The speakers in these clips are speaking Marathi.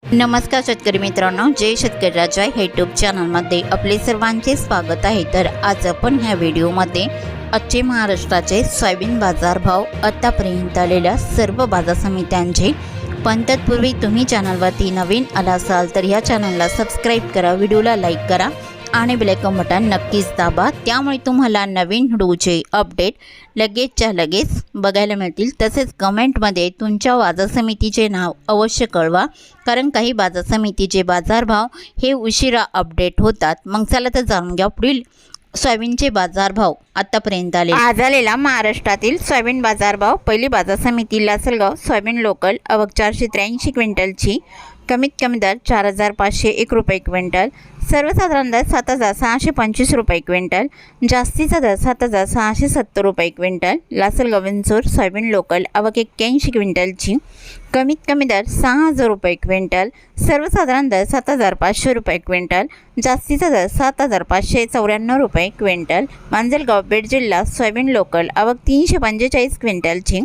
नमस्कार शेतकरी मित्रांनो, जय शेतकरी राजा यूट्यूब चॅनलमध्ये आपले सर्वांचे स्वागत आहे। तर आज आपण ह्या व्हिडिओमध्ये आजचे महाराष्ट्राचे सोयाबीन बाजारभाव, आतापर्यंत आलेल्या सर्व बाजार समित्यांचे, पण तत्पूर्वी तुम्ही चॅनलवरती नवीन आला असाल तर या चॅनलला सबस्क्राईब करा, व्हिडिओला लाईक करा आणि बेल आयकॉन बटन नक्कीच दाबा, त्यामुळे तुम्हाला नवीन व्हिडिओचे अपडेट लगेचच्या लगेच बघायला मिळतील। तसेच कमेंटमध्ये तुमच्या बाजार समितीचे नाव अवश्य कळवा, कारण काही बाजार समितीचे बाजारभाव हे उशिरा अपडेट होतात। मग चला तर जाणून घ्या पुढील सोयाबीनचे बाजारभाव आतापर्यंत आले। आज आलेला महाराष्ट्रातील सोयाबीन बाजारभाव। पहिली बाजार समिती लासलगाव सोयाबीन लोकल, आवक 483 क्विंटलची, कमीत कमी दर 4,501 रुपये क्विंटल, सर्वसाधारण दर 7,625 रुपये क्विंटल, जास्तीचा दर 7,670 रुपये quintal. Lasalgaon Vinchur soybean local, आवक 81 क्विंटलची, कमीत कमी दर 6,000 रुपये क्विंटल, सर्वसाधारण दर 7,500 रुपये क्विंटल, जास्तीचा दर 7,594 रुपये क्विंटल। मांजलगाव बीड जिल्हा सोयाबीन लोकल, आवक 345 क्विंटलची,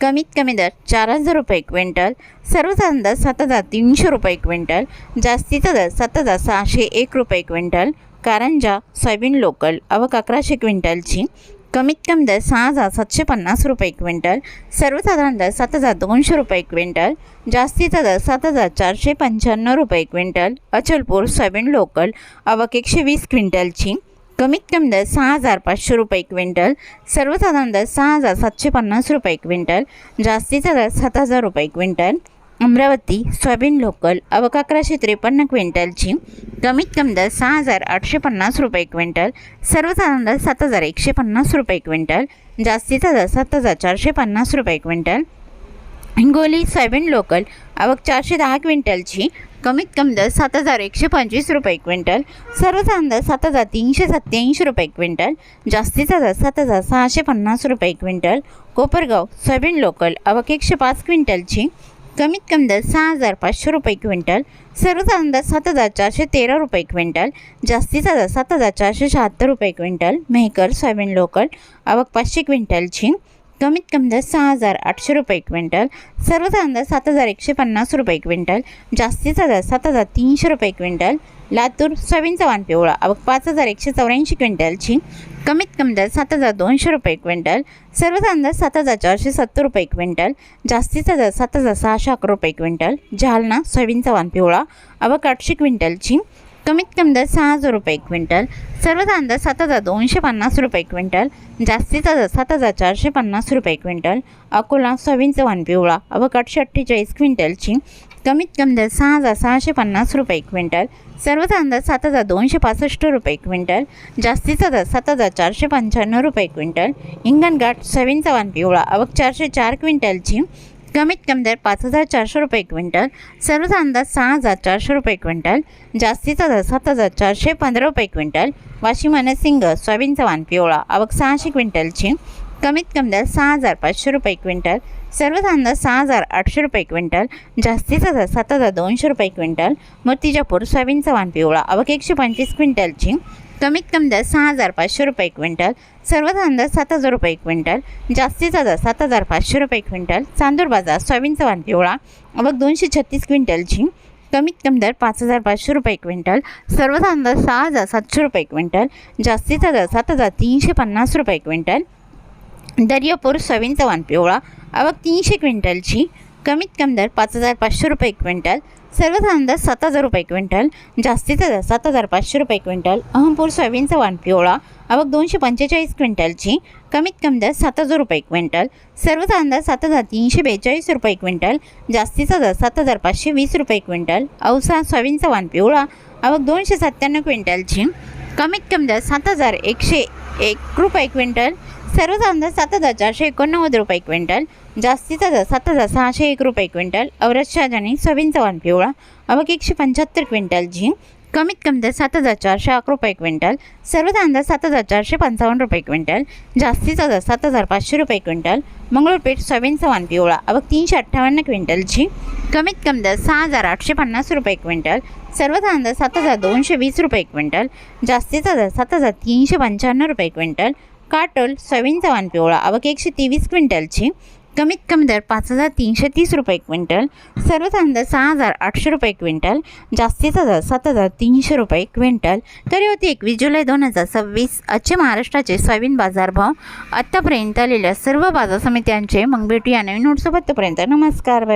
कमीत कमी दर 4,000 रुपये क्विंटल, सर्वसाधारण दर 7,300 रुपये क्विंटल, जास्तीचा दर 7,601 रुपये क्विंटल। कारंजा सोयाबीन लोकल, आवक 1100 क्विंटलची, कमीत कमी दर 6,750 रुपये क्विंटल, सर्वसाधारण दर 7,200 रुपये क्विंटल, जास्तीचा दर 7,495 रुपये क्विंटल। अचलपूर सोयाबीन लोकल, आवक 120 क्विंटलची, कमीत कमी दर 6,500 रुपये क्विंटल, सर्वसाधारण दर 6,750 रुपये क्विंटल, जास्तीचा दर 7,000 रुपये क्विंटल। अमरावती सोयाबीन लोकल, आवक 1153 क्विंटलची, कमीत कमी दर 6,850 रुपये क्विंटल, सर्वसाधारण दर 7,150 रुपये क्विंटल, जास्तीचा दर 7,450 रुपये क्विंटल। हिंगोली सोयाबीन लोकल, आवक 410 क्विंटलची, कमीत कमी दर 7,125 रुपये क्विंटल, सर्वसाधारण दर 7,387 रुपये क्विंटल, जास्तीचा दर 7,650 रुपये क्विंटल। कोपरगाव सोयाबीन लोकल, आवक 105 क्विंटलची, कमीत कमी दर 6,500 रुपये क्विंटल, सर्वसाधारण दर 7,413 रुपये क्विंटल, जास्तीचा दर 7,476 रुपये क्विंटल। मेहकर सोयाबीन लोकल, आवक 500 क्विंटलची, कमीत कमी दर 6,800 रुपये क्विंटल, सर्वसाधारण दर 7,150 रुपये क्विंटल, जास्तीचा दर 7,300 रुपये क्विंटल। लातूर सोयाबीन चव्हाण पिवळा, आवक 5,184 क्विंटलची, कमीत कमी दर 7,200 रुपये क्विंटल, सर्वसाधारण दर 7,470 रुपये क्विंटल, जास्तीचा दर 7,611 रुपये क्विंटल। जालना सोयाबीन चव्हाण पिवळा, आवक 800 क्विंटलची, कमीत कमी दर 6,000 रुपये क्विंटल, सर्वसाधारण दर 7,250 रुपये क्विंटल, जास्तीचा दर 7,450 रुपये क्विंटल। अकोला सोयाबीन चव्हाण पिवळा, आवक 848 क्विंटलची, कमीत कमी दर 6,650 रुपये क्विंटल, सर्वसाधारण दर 7,265 रुपये क्विंटल, जास्तीचा दर 7,495 रुपये क्विंटल। हिंगणघाट सोयाबीन चव्हाण पिवळा, आवक 404 क्विंटलची, कमीत कमी दर 5,400 रुपये क्विंटल, सर्वसाधारण दर 6,400 रुपये क्विंटल, जास्तीचा दर 7,415 रुपये क्विंटल। वाशिम सिंग सोयाबीन चव्हाण पिवळा, आवक 600 क्विंटलची, कमीत कमी दर 6,500 रुपये क्विंटल, सर्वसाधारण दर 6,800 रुपये क्विंटल, जास्तीचा दर 7,200 रुपये क्विंटल। मूर्तिजापूर सोयाबीन चव्हाण पिवळा, आवक 125 क्विंटलची, कमीत कमी दर 6,500 रुपये क्विंटल, सर्वसाधारण दर 7,000 रुपये क्विंटल, जास्तीचा दर 7,500 रुपये क्विंटल। चांदूर बाजार सोयाबीन चव्हाण पिवळा, आवक 236 क्विंटलची, कमीत कमी दर 5,500 रुपये क्विंटल, सर्वसाधारण दर 6,700 रुपये क्विंटल, जास्तीचा दर 7,350 रुपये क्विंटल। दर्यापूर सोयाबीन चव्हाण पिवळा, आवक 300 क्विंटलची, कमीत कमी दर 5,500 रुपये क्विंटल, सर्वसाधारण दर 7,000 रुपये क्विंटल, जास्तीचा दर 7,500 रुपये क्विंटल। अहमपूर सोयाबीन चव्हाण पिवळा, आवक 245 क्विंटलची, कमीत कमी दर 7,000 रुपये क्विंटल, सर्वसाधारण दर 7,342 रुपये क्विंटल, जास्तीचा दर 7,520 रुपये क्विंटल। औसा सोयाबीन चव्हाण पिवळा, आवक 297 क्विंटलची, कमीत कमी दर 7,101 रुपये क्विंटल, सर्वसाधारण दर 7,489 रुपये क्विंटल, जास्तीचा दर 7,601 रुपये क्विंटल। औरत शहाजनी सोयाबीन चव्हाण पिवळा, आवक 175 क्विंटलची, कमीत कमी दर 7,411 रुपये क्विंटल, सर्वसाधारण दर 7,455 रुपये क्विंटल, जास्तीचा दर 7,500 रुपये क्विंटल। मंगळूरपेठ सोयाबीन चव्हाण पिवळा, आवक 358 क्विंटलची, कमीत कमी दर 6,850 रुपये क्विंटल, सर्वसाधारण दर 7,220 रुपये क्विंटल, जास्तीचा दर 7,395 रुपये क्विंटल। काटोल सोयाबीन चव्हाण पिवळा, आवक 123 क्विंटलची, कमीत कमी दर 5,330 रुपये क्विंटल, सर्वसाधारण दर 6,800 रुपये क्विंटल, जास्तीचा दर 7,300 रुपये क्विंटल. तर ही होती 21 जुलै 2026 आजचे महाराष्ट्राचे सोयाबीन बाजारभाव. आत्तापर्यंत आलेल्या सर्व बाजार समित्यांचे. मग भेटूया नवीन नोट्सोबत. तोपर्यंत नमस्कार, बाय बाय.